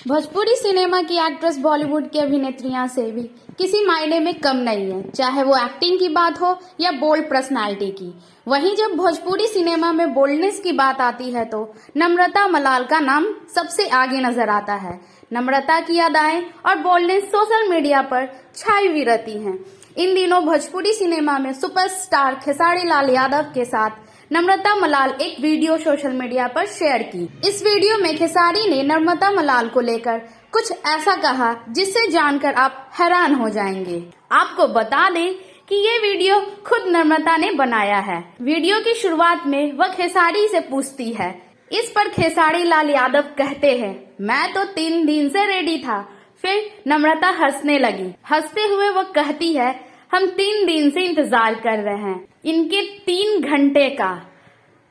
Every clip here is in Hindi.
भोजपुरी सिनेमा की एक्ट्रेस बॉलीवुड की अभिनेत्रियां से भी किसी मायने में कम नहीं है, चाहे वो एक्टिंग की बात हो या बोल्ड पर्सनालिटी की। वहीं जब भोजपुरी सिनेमा में बोल्डनेस की बात आती है तो नम्रता मलाल का नाम सबसे आगे नजर आता है। नम्रता की अदाएं और बोल्डनेस सोशल मीडिया पर छाई हुई रहती हैं। इन दिनों भोजपुरी सिनेमा में सुपरस्टार खेसारी लाल यादव के साथ नम्रता मलाल एक वीडियो सोशल मीडिया पर शेयर की। इस वीडियो में खेसारी ने नम्रता मलाल को लेकर कुछ ऐसा कहा जिससे जानकर आप हैरान हो जाएंगे। आपको बता दें कि ये वीडियो खुद नम्रता ने बनाया है। वीडियो की शुरुआत में वह खेसारी से पूछती है। इस पर खेसारी लाल यादव कहते हैं, मैं तो 3 दिन से रेडी था। फिर नम्रता हंसने लगी। हंसते हुए वह कहती है, हम 3 दिन से इंतजार कर रहे हैं, इनके 3 घंटे का।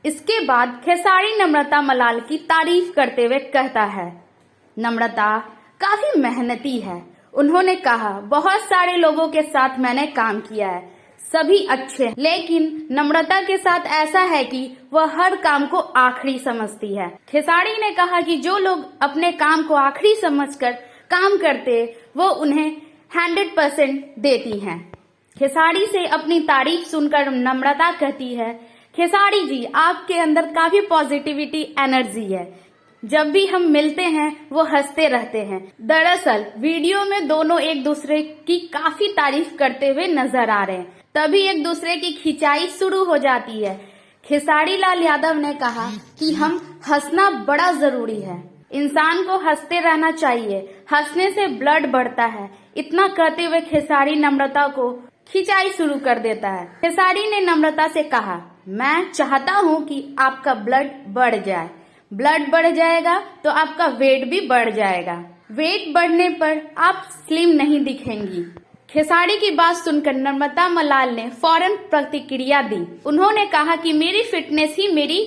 इसके बाद खेसारी नम्रता मलाल की तारीफ करते हुए कहता है, नम्रता काफी मेहनती है। उन्होंने कहा, बहुत सारे लोगों के साथ मैंने काम किया है, सभी अच्छे हैं, लेकिन नम्रता के साथ ऐसा है कि वह हर काम को आखिरी समझती है। खेसारी ने कहा कि जो लोग अपने काम को आखिरी समझकर काम करते वो उन्हें 100% देती हैं। खेसारी से अपनी तारीफ सुनकर नम्रता कहती है, खेसारी जी आपके अंदर काफी पॉजिटिविटी एनर्जी है। जब भी हम मिलते हैं वो हंसते रहते हैं। दरअसल वीडियो में दोनों एक दूसरे की काफी तारीफ करते हुए नजर आ रहे हैं। तभी एक दूसरे की खिंचाई शुरू हो जाती है। खेसारी लाल यादव ने कहा कि हम हंसना बड़ा जरूरी है, इंसान को हंसते रहना चाहिए, हंसने से ब्लड बढ़ता है। इतना कहते हुए खेसारी नम्रता को खिंचाई शुरू कर देता है। खेसारी ने नम्रता से कहा, मैं चाहता हूँ कि आपका ब्लड बढ़ जाए। ब्लड बढ़ जाएगा तो आपका वेट भी बढ़ जाएगा। वेट बढ़ने पर आप स्लिम नहीं दिखेंगी। खेसारी की बात सुनकर नम्रता मलाल ने फौरन प्रतिक्रिया दी। उन्होंने कहा कि मेरी फिटनेस ही मेरी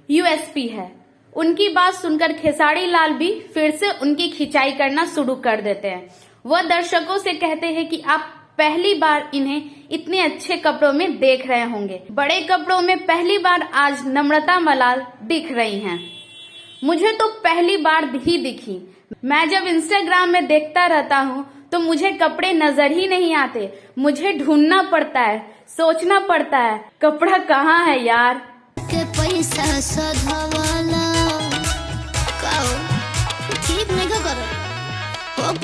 यूएसपी है। उनकी बात सुनकर खेसारी लाल भी फिर से उनकी खिंचाई करना शुरू कर देते हैं। वह दर्शकों से कहते हैं कि आप पहली बार इन्हें इतने अच्छे कपड़ों में देख रहे होंगे। बड़े कपड़ों में पहली बार आज नम्रता मलाल दिख रही हैं। मुझे तो पहली बार ही दिखी। मैं जब इंस्टाग्राम में देखता रहता हूँ तो मुझे कपड़े नजर ही नहीं आते। मुझे ढूंढना पड़ता है, सोचना पड़ता है कपड़ा कहाँ है यार। के पैसा